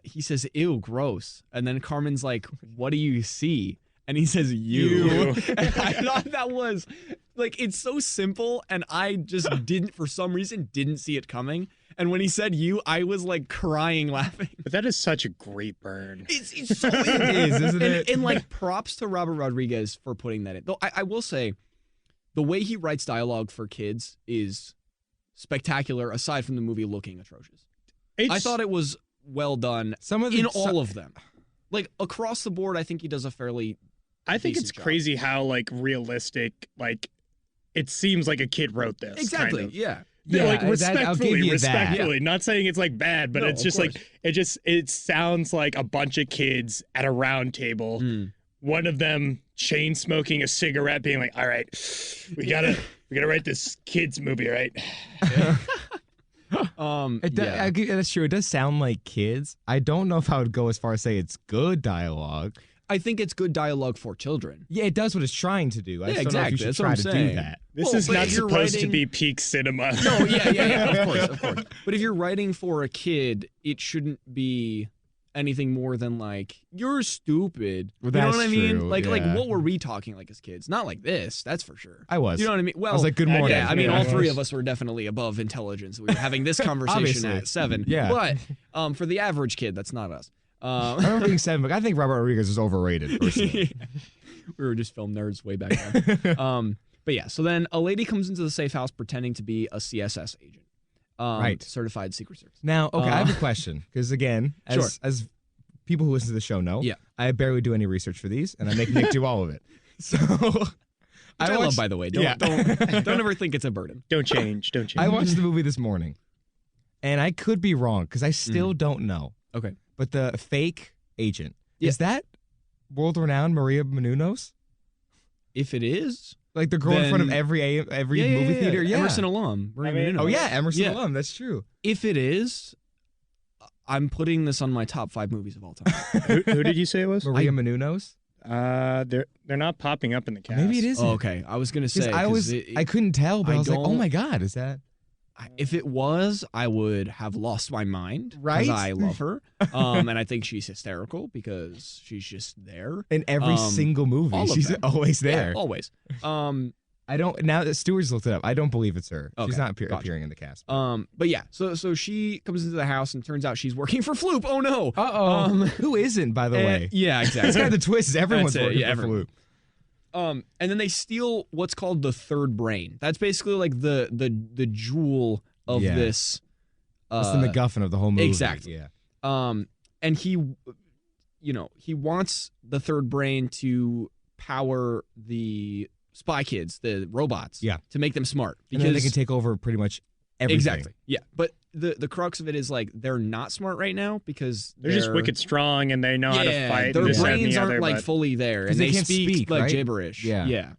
he says, "Ew, gross." And then Carmen's like, "What do you see?" And he says, you. And I thought that was, like, it's so simple, and I just for some reason, didn't see it coming. And when he said you, I was, like, crying laughing. But that is such a great burn. It's so it is, isn't it? And, like, props to Robert Rodriguez for putting that in. Though I will say, the way he writes dialogue for kids is spectacular, aside from the movie looking atrocious. I thought it was well done all of them. Like, across the board, I think he does a fairly... I think it's crazy how like realistic, like it seems like a kid wrote this. Exactly. Kind of. Yeah. Like respectfully, that. not saying it's like bad, but No, it's just of like it sounds like a bunch of kids at a round table. One of them chain smoking a cigarette, being like, "All right, we gotta write this kids movie, right?" That's true. It does sound like kids. I don't know if I would go as far as say it's good dialogue. I think it's good dialogue for children. Yeah, it does what it's trying to do. I Yeah, just don't know if you exactly. should That's try what I'm to do saying. that. This is but not if you're supposed to writing- be peak cinema. No, yeah, of course. But if you're writing for a kid, it shouldn't be anything more than like, you're stupid. Well, you know that's what I mean? true, Like yeah. what were we talking like as kids? Not like this, that's for sure. I was. You know what I mean? Well, I was like, good morning. Yeah, I mean, Yeah, all I three was. of us were definitely above intelligence. We were having this conversation Obviously. at 7. Yeah. But for the average kid, that's not us. I remember being 7, but I think Robert Rodriguez is overrated, personally. We were just film nerds way back then. But yeah, so then a lady comes into the safe house pretending to be a CSS agent. Right. Certified Secret Service. Now, okay, I have a question. Because again, Sure. as people who listen to the show know, Yeah. I barely do any research for these, and I make Nick do all of it. So Which I love, by the way. Don't, Yeah. don't ever think it's a burden. Don't change. I watched the movie this morning, and I could be wrong because I still don't know. Okay. But the fake agent, Yeah. is that world-renowned Maria Menounos? If it is, Like the girl in front of Then- every movie theater? Yeah. Emerson alum. Maria Menounos. Oh, yeah, Emerson Yeah. alum. That's true. If it is, I'm putting this on my top 5 movies of all time. Who did you say it was? Maria Menounos? They're not popping up in the cast. Maybe it isn't. Oh, okay. I was going to say. I couldn't tell, but I was like, oh don't- my God, is that? If it was, I would have lost my mind. Right? Because I love her. And I think she's hysterical because she's just there. In every single movie, all of she's them. always there. Yeah, always. I don't, now that Stewart's looked it up, I don't believe it's her. She's Okay, not gotcha. appearing in the cast. But yeah, so she comes into the house and turns out she's working for Floop. Oh no. Uh-oh. Who isn't, by the way? Yeah, That's exactly. kind of the twist. Is everyone's That's it, working yeah, for everyone. Floop. And then they steal what's called the third brain. That's basically like the jewel of Yeah. this. That's the MacGuffin of the whole movie. Exactly. Yeah. And he wants the third brain to power the spy kids, the robots. Yeah. To make them smart. And then they can take over pretty much everything. Exactly. Yeah. But the crux of it is like they're not smart right now because they're just wicked strong and they know how to fight. Their and brains aren't like fully there, and they can't speak like right? gibberish. Yeah.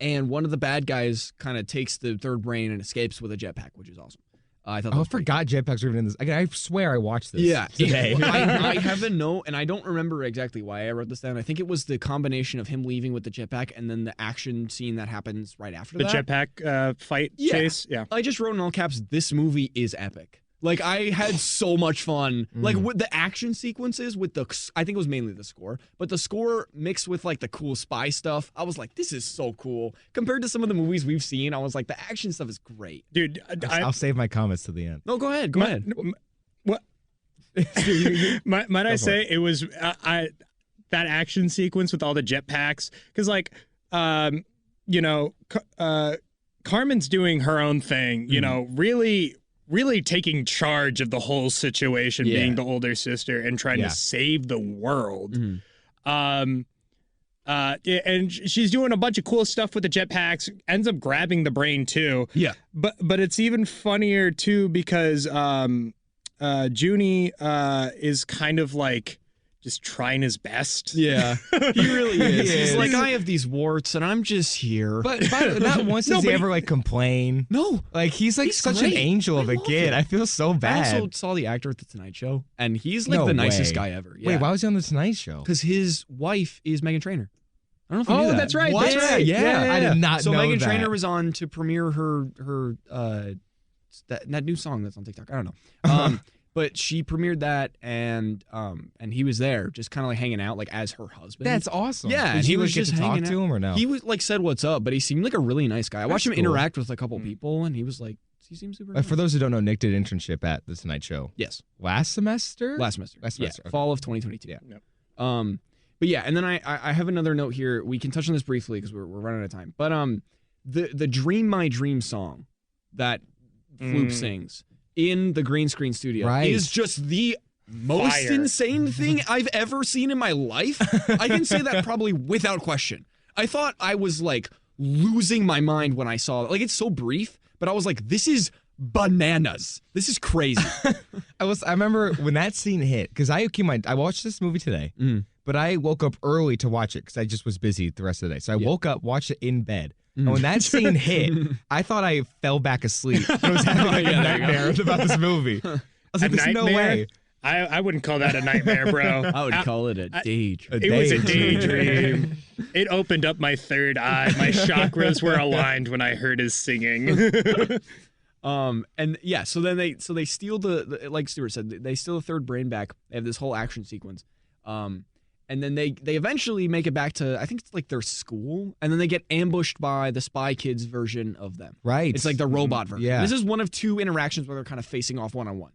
And one of the bad guys kind of takes the third brain and escapes with a jetpack, which is awesome. I thought. I forgot jetpacks were even in this. I swear I watched this. Yeah, today. I have a note, and I don't remember exactly why I wrote this down. I think it was the combination of him leaving with the jetpack and then the action scene that happens right after the that. jetpack fight chase. Yeah, I just wrote in all caps, "This movie is epic." Like, I had so much fun. Like, with the action sequences with I think it was mainly the score, but the score mixed with, like, the cool spy stuff, I was like, this is so cool. Compared to some of the movies we've seen, I was like, the action stuff is great. Dude, I'll save my comments to the end. No, go ahead. Go ahead. What? Might I say it was that action sequence with all the jetpacks? Because, like, Carmen's doing her own thing, you know, really taking charge of the whole situation, being the older sister and trying to save the world. And she's doing a bunch of cool stuff with the jetpacks, ends up grabbing the brain too. Yeah. But it's even funnier too because Junie is kind of like just trying his best. Yeah, he really is. He's like, I have these warts, and I'm just here. But not once does he ever like complain. No, like he's such great. an angel of a kid. I feel so bad. I also saw the actor at the Tonight Show, and he's like the nicest guy ever. Yeah. Wait, why was he on the Tonight Show? Because his wife is Meghan Trainor. I don't know if you knew that. That's right. What? That's right. Yeah. I did not know that. So Meghan Trainor was on to premiere her that new song that's on TikTok. I don't know. But she premiered that, and he was there, just kind of like hanging out, like as her husband. That's awesome. Yeah, Did he you was get just to talk hanging to him or no? He was like said what's up, but he seemed like a really nice guy. I watched him cool. interact with a couple people, and he was like, he seemed super. Nice. For those who don't know, Nick did internship at the Tonight Show. Yes, last semester. Last semester. Yeah, okay. Fall of 2022. Yeah. Yep. But yeah, and then I have another note here. We can touch on this briefly because we're running out of time. But the "Dream My Dream" song that Floop sings in the green screen studio is just the most insane thing I've ever seen in my life. I can say that probably without question. I thought I was like losing my mind when I saw it. Like, it's so brief, but I was like, this is bananas. This is crazy. I remember when that scene hit, because I watched this movie today, but I woke up early to watch it because I just was busy the rest of the day. So I woke up, watched it in bed. And when that scene hit, I thought I fell back asleep. I was having like a nightmare about this movie. I was like, there's no way. I wouldn't call that a nightmare, bro. I would call it a daydream. It was a daydream. It opened up my third eye. My chakras were aligned when I heard his singing. And yeah, so then they steal the like Stewart said, they steal the third brain back. They have this whole action sequence. And then they eventually make it back to, I think it's like their school, and then they get ambushed by the Spy Kids version of them. Right. It's like the robot version. Yeah. This is one of two interactions where they're kind of facing off one-on-one.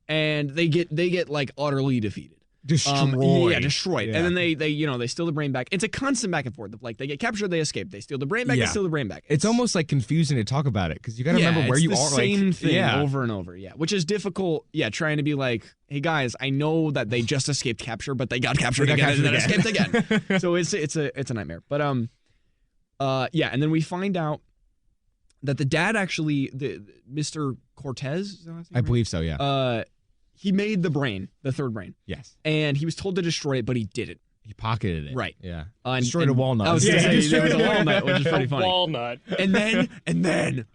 And they get like utterly defeated. Destroyed. Destroyed. Yeah. And then they steal the brain back. It's a constant back and forth. Like, they get captured, they escape. They steal the brain back, they steal the brain back. It's almost like confusing to talk about it because you got to remember where you are. Same thing over and over. Yeah, which is difficult. Yeah, trying to be like, hey guys, I know that they just escaped capture, but they got captured again and then escaped again. So it's a nightmare. But and then we find out that the dad actually, Mr. Cortez, I believe so. Yeah. He made the brain, the third brain. Yes. And he was told to destroy it, but he didn't. He pocketed it. Right. Yeah. And destroyed a walnut. I was going to say, destroyed a walnut, which is pretty funny. Walnut. And then,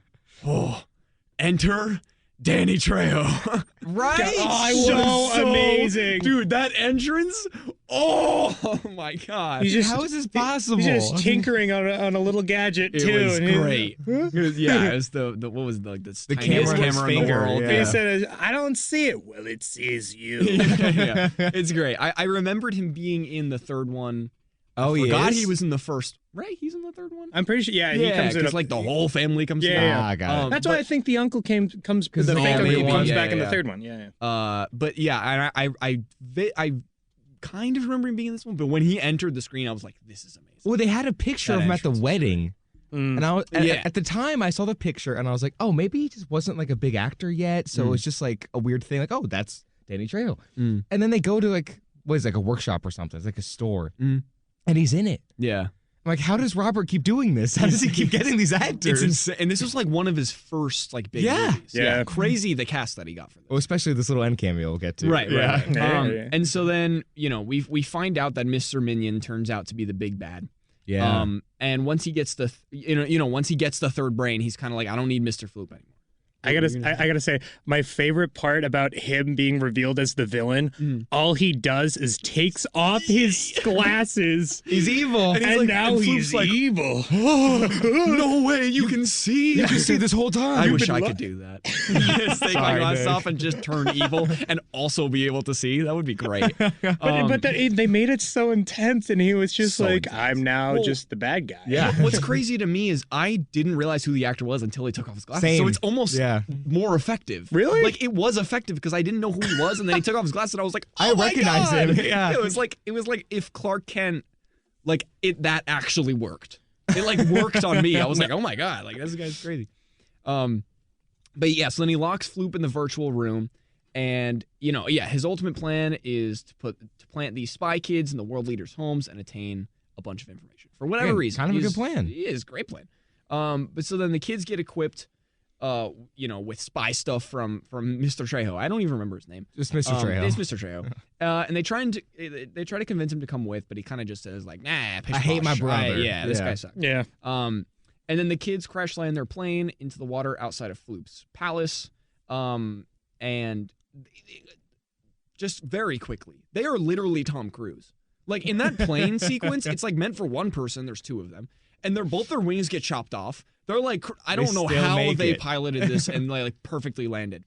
enter Danny Trejo. Right? Oh, so amazing. Dude, that entrance, oh my God. How is this possible? He's just tinkering on a little gadget, too. It was great. It was the what was the camera in the world. Yeah. He said, I don't see it. Well, it sees you. Yeah. It's great. I remembered him being in the third one. Oh, I forgot he was in the first. Right? He's in the third one? I'm pretty sure. Yeah, he comes in. Like the whole family comes in. Yeah. I got it. That's why I think the uncle comes. The fake uncle comes back in the third one. Yeah. But yeah, I kind of remember him being in this one. But when he entered the screen, I was like, this is amazing. Well, they had a picture of him at the wedding. And I was, at the time, I saw the picture and I was like, oh, maybe he just wasn't like a big actor yet. So it's just like a weird thing. Like, oh, that's Danny Trejo. And then they go to like, what is it, like a workshop or something? It's like a store. And he's in it. Yeah. I'm like, how does Robert keep doing this? How does he keep getting these actors? It's insane. And this was like one of his first like big movies. Yeah. Crazy the cast that he got for this. Well, especially this little end cameo we'll get to. Right. Yeah. And so then, we find out that Mr. Minion turns out to be the big bad. Yeah. And once he gets the once he gets the third brain, he's kind of like, I don't need Mr. Floop anymore. I gotta say, my favorite part about him being revealed as the villain, all he does is takes off his glasses. He's evil. And now he's like, evil. No way, you can see. You can see this whole time. I wish I could do that. Just take my Sorry, glasses Nick. off and just turn evil and also be able to see. That would be great. But they made it so intense, and he was just So like, intense. I'm now just the bad guy. Yeah. What's crazy to me is I didn't realize who the actor was until he took off his glasses. Same. So it's almost more effective. Really? Like it was effective because I didn't know who he was, and then he took off his glasses, and I was like, I oh my recognize God. him. Yeah. It was like if Clark Kent, like that actually worked. It like worked on me. I was like, oh my God, like this guy's crazy. But yeah, so then he locks Floop in the virtual room, and his ultimate plan is to plant these spy kids in the world leaders' homes and attain a bunch of information for whatever reason. Kind of a good plan. It is great plan. But so then the kids get equipped, with spy stuff from Mr. Trejo. I don't even remember his name. Just Mr. Trejo. It's Mr. Trejo. And they try to convince him to come with, but he kind of just says like, nah, pish I hate my posh. brother. This guy sucks. Yeah. And then the kids crash land their plane into the water outside of Floop's palace. And just very quickly, they are literally Tom Cruise. Like in that plane sequence, it's like meant for one person. There's two of them, and both their wings get chopped off. They're like, I don't know still how make they it. piloted this and like perfectly landed.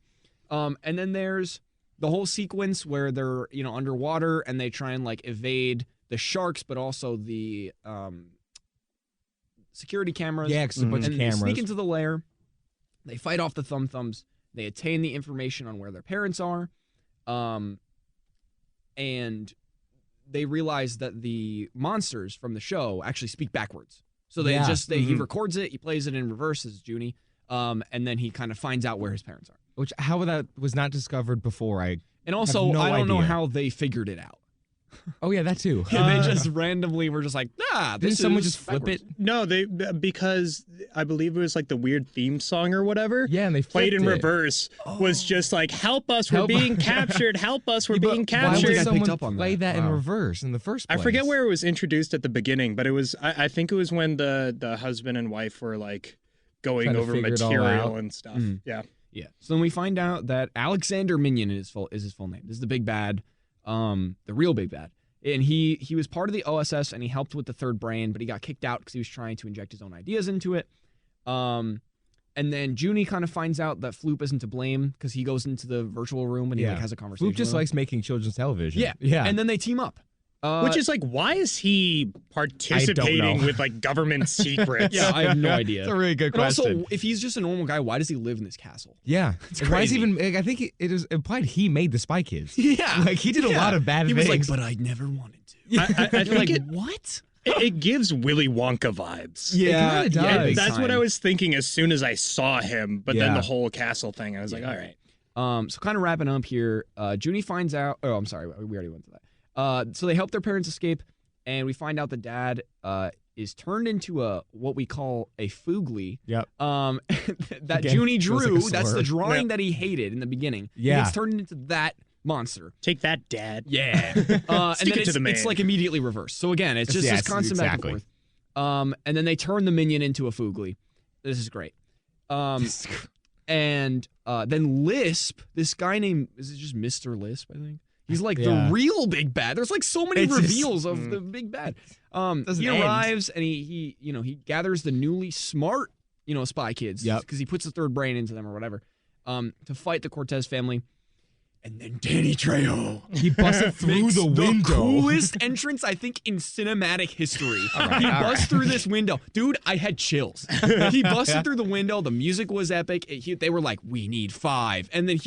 And then there's the whole sequence where they're underwater and they try and like evade the sharks, but also the security cameras. Yeah, 'cause there's a bunch of And they cameras. sneak into the lair. They fight off the thumbs. They attain the information on where their parents are. And they realize that the monsters from the show actually speak backwards. So they he records it, he plays it in reverse as Junie, and then he kind of finds out where his parents are. Which, how that was not discovered before And also, have no I don't know idea. how they figured it out. Oh, yeah, that too. They just randomly were just like, Didn't this someone is just flip backwards. it? No, because I believe it was like the weird theme song or whatever. Yeah, and they played in flipped it. reverse was just like, help us, we're Help- being captured, help us, we're being Why don't think would I captured. picked someone up on play that. that in Wow. reverse in the first I place? forget where it was introduced at the beginning, but it was I think it was when the husband and wife were like going Trying to over figure it all material out. and stuff. Mhm. Yeah. Yeah. So then we find out that Alexander Minion is his full name. This is the big bad, the real big bad. And he was part of the OSS and he helped with the third brain, but he got kicked out because he was trying to inject his own ideas into it. And then Junie kind of finds out that Floop isn't to blame because he goes into the virtual room and he like has a conversation. Floop just with him. likes making children's television. Yeah. Yeah. And then they team up. Which is like, why is he participating know. with like government secrets? Yeah, I have no idea. It's a really good And question. also, if he's just a normal guy, why does he live in this castle? Yeah. It's Why is crazy. even? Like, I think it is implied he made the Spy Kids. Yeah. Like he did a lot of bad He things. was like, but I never wanted to. I You're think like, it, what? it gives Willy Wonka vibes. Yeah, it kinda does. big That's what time. I was thinking as soon as I saw him. But then Yeah. the whole castle thing, I was like, all right. So kind of wrapping up here, Junie finds out. Oh, I'm sorry, we already went to that. So they help their parents escape, and we find out the dad is turned into what we call a foogly. Yep. That Again, Junie feels drew. like a That's the slur. drawing Yep. that he hated in the beginning. Yeah. He gets turned into that monster. Take that, Dad. Yeah. And Stick then it to the it's man. like immediately reversed. So again, it's just Yes, this constant back exactly. and forth. And then they turn the minion into a foogly. This is great. And then Lisp, this guy named, is it just Mr. Lisp, I think? He's like Yeah. the real big bad. There's like so many It's just- reveals of the big bad. Doesn't He end. arrives and he gathers the newly smart, spy kids. Yep. Because he puts the third brain into them or whatever, to fight the Cortez family. And then Danny Trejo. He busted through makes the window. coolest entrance, I think, in cinematic history. He busts through this window. Dude, I had chills. He busted through the window. The music was epic. They were like, we need 5. And then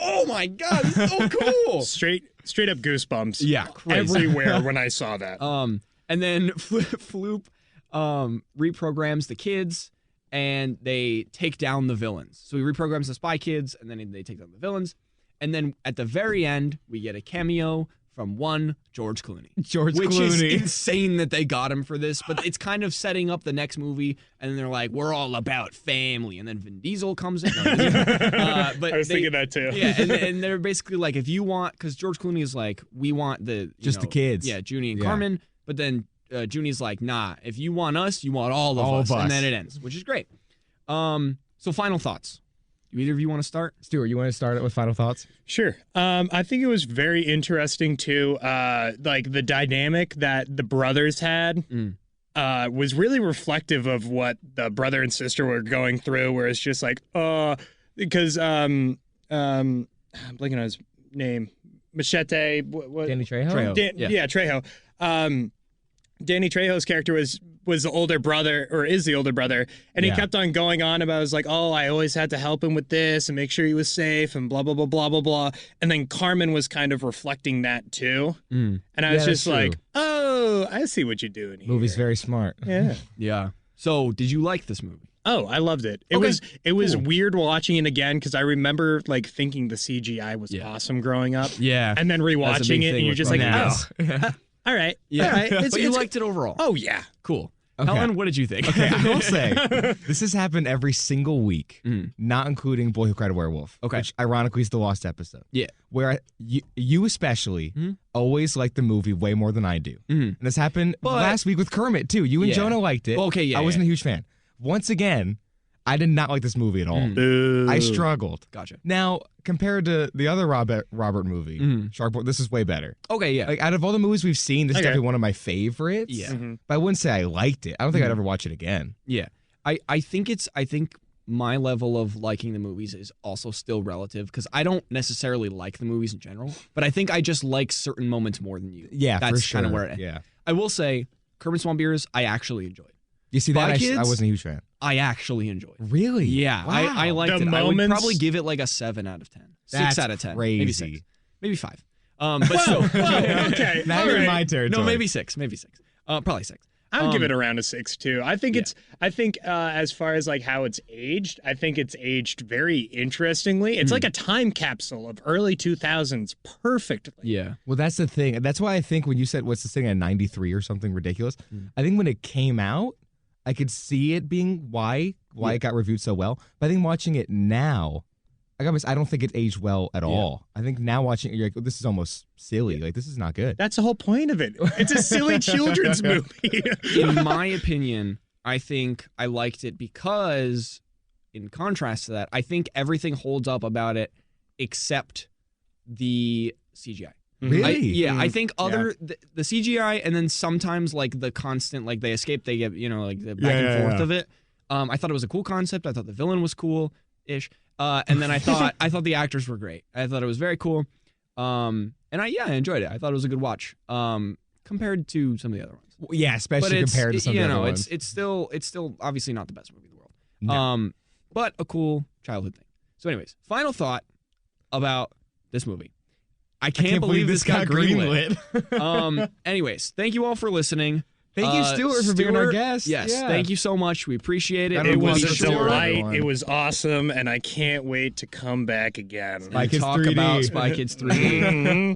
oh my God, it's so cool. Straight up goosebumps. Yeah, crazy. Everywhere when I saw that. And then Floop reprograms the kids and they take down the villains. So he reprograms the spy kids and then they take down the villains. And then at the very end, we get a cameo from one George Clooney. Which is insane that they got him for this, but it's kind of setting up the next movie, and then they're like, we're all about family, and then Vin Diesel comes in. But I was thinking that too. Yeah, and they're basically like, if you want, because George Clooney is like, we want the the kids. Yeah, Junie and Carmen, but then Junie's like, nah, if you want us, you want all of us. And then it ends, which is great. So final thoughts. Do either of you want to start? Stuart, you want to start it with final thoughts? Sure. I think it was very interesting too. Like the dynamic that the brothers had was really reflective of what the brother and sister were going through. Where it's just like, because I'm blanking on his name, Machete. What? Danny Trejo. Yeah, Trejo. Danny Trejo's character was the older brother, or is the older brother, and he kept on going on about, it was like, oh, I always had to help him with this and make sure he was safe and blah, blah, blah, blah, blah, blah. And then Carmen was kind of reflecting that too. And I was just like, oh, I see what you're doing here. Movie's very smart. Yeah. Yeah. So did you like this movie? Oh, I loved it. It was weird watching it again, because I remember like thinking the CGI was awesome growing up. Yeah. And then rewatching it, and you're just like, oh. All right. Yeah. All right. But you liked it overall. Oh, yeah. Cool. Okay. Helen, what did you think? Okay, I will say, this has happened every single week, not including Boy Who Cried a Werewolf, which ironically is the lost episode. Yeah. Where you especially always like the movie way more than I do. And this happened last week with Kermit, too. You and Jonah liked it. Okay, yeah. I wasn't a huge fan. Once again, I did not like this movie at all. I struggled. Gotcha. Now, compared to the other Robert movie, Shark Boy, this is way better. Okay, yeah. Like, out of all the movies we've seen, this is definitely one of my favorites. Yeah. But I wouldn't say I liked it. I don't think I'd ever watch it again. Yeah. I think my level of liking the movies is also still relative, because I don't necessarily like the movies in general, but I think I just like certain moments more than you. Yeah, that's for sure. kind of where it ends. Yeah. I will say, Kermit Swamp Beers, I actually enjoyed. You see that? I wasn't a huge fan. I actually enjoyed. Really? Yeah, wow. I liked the it. Moments, I would probably give it like a 7 out of 10. That's 6 out of 10. Crazy. Maybe 6. Maybe 5. But still. Okay. Now you're in my territory. No, maybe 6. Maybe 6. Probably 6. I would give it around a 6 too. I think as far as like how it's aged, I think it's aged very interestingly. It's like a time capsule of early 2000s perfectly. Yeah. Well, that's the thing. That's why I think when you said, what's this thing, at 93 or something ridiculous, I think when it came out, I could see it being why it got reviewed so well. But I think watching it now, I don't think it aged well at all. I think now watching it, you're like, oh, this is almost silly. Like, this is not good. That's the whole point of it. It's a silly children's movie. In my opinion, I think I liked it because, in contrast to that, I think everything holds up about it except the CGI. Really? I think the CGI, and then sometimes like the constant, like they escape, they get, like the back and forth of it. I thought it was a cool concept. I thought the villain was cool-ish. And then I thought the actors were great. I thought it was very cool. And I enjoyed it. I thought it was a good watch. Compared to some of the other ones. Yeah, especially compared to some of the other ones. It's still obviously not the best movie in the world. No. But a cool childhood thing. So anyways, final thought about this movie. I can't believe this got greenlit. Anyways, thank you all for listening. Thank you, Stewart, for being our guest. Yes, thank you so much. We appreciate it. It was a delight. It was awesome, and I can't wait to come back again. Spy Kids talk 3D. about Spy Kids 3D.